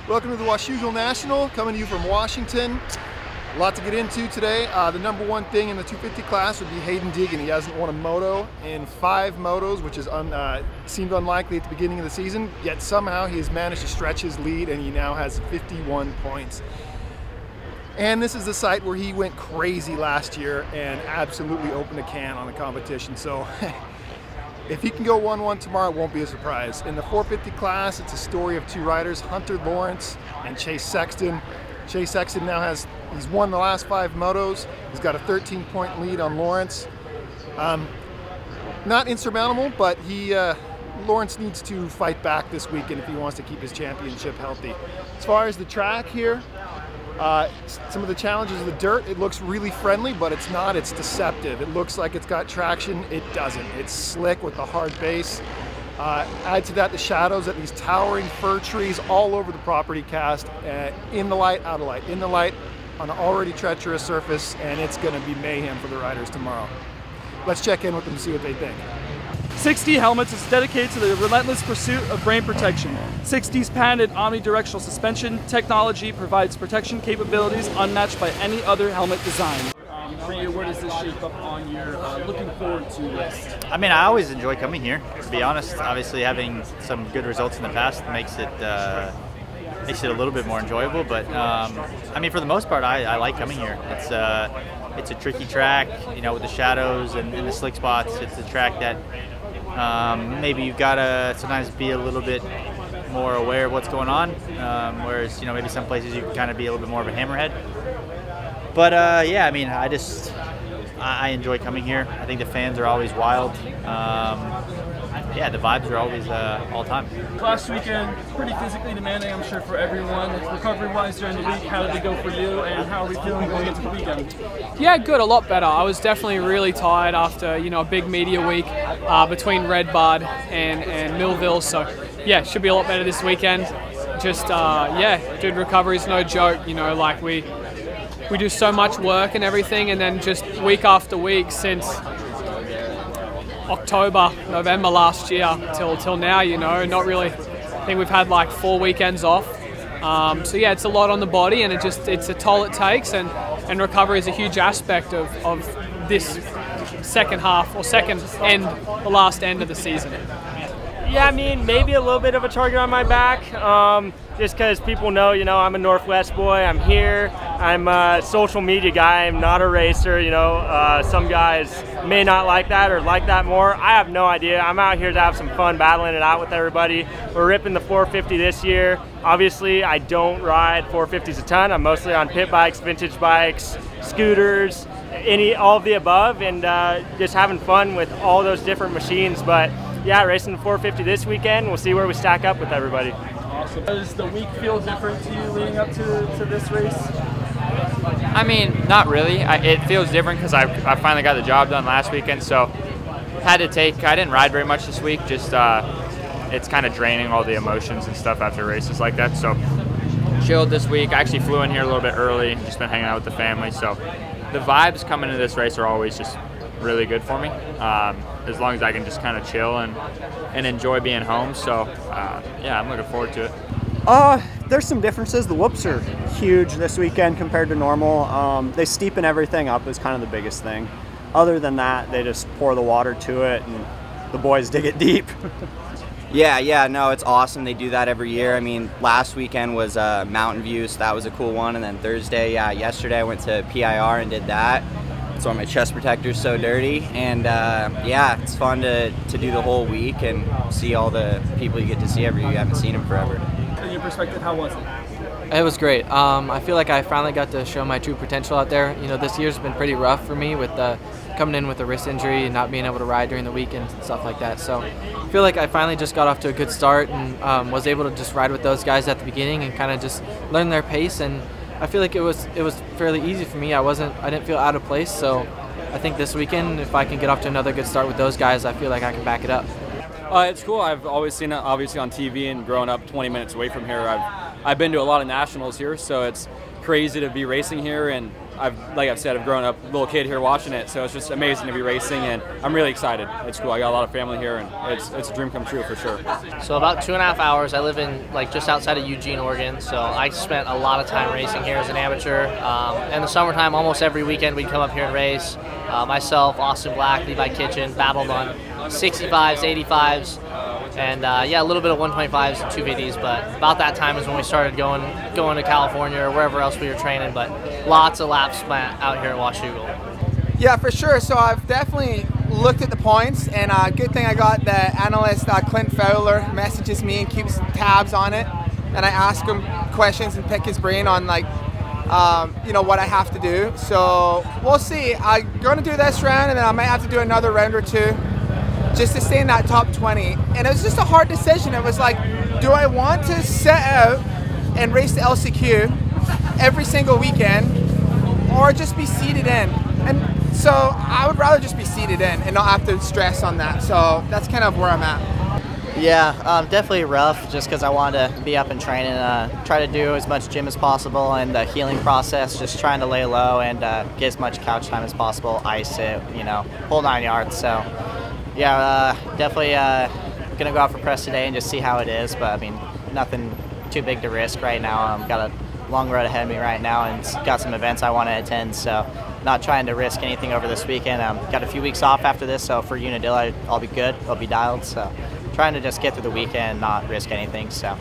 Welcome to the Washougal National, coming to you from Washington. A lot to get into today. The number one thing in the 250 class would be Hayden Deegan. He hasn't won a moto in 5 motos, which is seemed unlikely at the beginning of the season, yet somehow he has managed to stretch his lead and he now has 51 points. And this is the site where he went crazy last year and absolutely opened a can on the competition. So if he can go 1-1 tomorrow, it won't be a surprise. In the 450 class, it's a story of 2 riders, Hunter Lawrence and Chase Sexton. Chase Sexton now he's won the last 5 motos. He's got a 13-point lead on Lawrence. Not insurmountable, but Lawrence needs to fight back this weekend if he wants to keep his championship healthy. As far as the track here, some of the challenges of the dirt, it looks really friendly, but it's not, it's deceptive. It looks like it's got traction, it doesn't. It's slick with the hard base. Add to that the shadows at these towering fir trees all over the property cast, in the light, out of light, in the light, on an already treacherous surface, and it's gonna be mayhem for the riders tomorrow. Let's check in with them and see what they think. 60 Helmets is dedicated to the relentless pursuit of brain protection. 60's patented omnidirectional suspension technology provides protection capabilities unmatched by any other helmet design. For you, where does this shape up on your looking forward to list? I mean, I always enjoy coming here, to be honest. Obviously, having some good results in the past makes it a little bit more enjoyable. But I mean, for the most part, I like coming here. It's a tricky track, you know, with the shadows and the slick spots. It's a track that maybe you've got to sometimes be a little bit more aware of what's going on, whereas, you know, maybe some places you can kind of be a little bit more of a hammerhead. But yeah, I mean, I enjoy coming here. I think the fans are always wild. Yeah, the vibes are always all time. Last weekend, pretty physically demanding, I'm sure, for everyone. Recovery-wise during the week, how did it go for you, and how are we feeling going into the weekend? Yeah, good, a lot better. I was definitely really tired after, you know, a big media week between Red Bud and Millville. So yeah, should be a lot better this weekend. Just yeah, dude, recovery's no joke. You know, like we do so much work and everything, and then just week after week since October, November last year till now, you know, not really. I think we've had like 4 weekends off. So yeah, it's a lot on the body, and it's a toll it takes, and recovery is a huge aspect of this second half or the last end of the season. Yeah, I mean, maybe a little bit of a target on my back, just because people know, you know, I'm a Northwest boy, I'm here, I'm a social media guy, I'm not a racer, you know, some guys may not like that or like that more. I have no idea. I'm out here to have some fun battling it out with everybody. We're ripping the 450 this year. Obviously, I don't ride 450s a ton. I'm mostly on pit bikes, vintage bikes, scooters, all of the above, and just having fun with all those different machines. But yeah, racing the 450 this weekend. We'll see where we stack up with everybody. Awesome. Does the week feel different to you leading up to this race? I mean, not really. It feels different because I finally got the job done last weekend, so I didn't ride very much this week, just it's kind of draining all the emotions and stuff after races like that, so chilled this week. I actually flew in here a little bit early, just been hanging out with the family, so the vibes coming into this race are always just really good for me, as long as I can just kind of chill and enjoy being home. So yeah, I'm looking forward to it. There's some differences. The whoops are huge this weekend compared to normal. They steepen everything up is kind of the biggest thing. Other than that, they just pour the water to it and the boys dig it deep. Yeah, no, it's awesome. They do that every year. I mean, last weekend was Mountain View, so that was a cool one. And then Thursday, yeah, yesterday I went to PIR and did that. That's why my chest protector's so dirty. And yeah, it's fun to do the whole week and see all the people you get to see every year. You haven't seen them forever. In your perspective, how was it? It was great. I feel like I finally got to show my true potential out there. You know, this year's been pretty rough for me with coming in with a wrist injury and not being able to ride during the weekends and stuff like that. So I feel like I finally just got off to a good start and was able to just ride with those guys at the beginning and kind of just learn their pace. And I feel like it was fairly easy for me. I didn't feel out of place. So I think this weekend, if I can get off to another good start with those guys, I feel like I can back it up. It's cool. I've always seen it, obviously, on TV, and growing up 20 minutes away from here, I've been to a lot of nationals here, so it's crazy to be racing here and like I've said, I've grown up a little kid here watching it, so it's just amazing to be racing, and I'm really excited. It's cool. I got a lot of family here, and it's a dream come true for sure. So about 2.5 hours. I live in just outside of Eugene, Oregon, so I spent a lot of time racing here as an amateur. In the summertime, almost every weekend we'd come up here and race. Myself, Austin Black, Levi Kitchen, battled on 65s, 85s, and yeah, a little bit of 125s and 250s, but about that time is when we started going to California or wherever else we were training, but lots of laps spent out here at Washougal. Yeah, for sure. So I've definitely looked at the points, and good thing I got the analyst Clint Fowler messages me and keeps tabs on it, and I ask him questions and pick his brain on you know, what I have to do. So we'll see. I'm going to do this round, and then I might have to do another round or two just to stay in that top 20. And it was just a hard decision. It was like, do I want to set out and race the LCQ every single weekend, or just be seated in? And so I would rather just be seated in and not have to stress on that. So that's kind of where I'm at. Yeah, definitely rough just because I wanted to be up and training, try to do as much gym as possible, and the healing process, just trying to lay low and get as much couch time as possible, ice it, you know, whole 9 yards. So yeah, definitely gonna go out for press today and just see how it is, but I mean, nothing too big to risk right now. I've got a long road ahead of me right now, and got some events I want to attend, so not trying to risk anything over this weekend. Got a few weeks off after this, so for Unadilla I'll be good, I'll be dialed, so trying to just get through the weekend and not risk anything. So.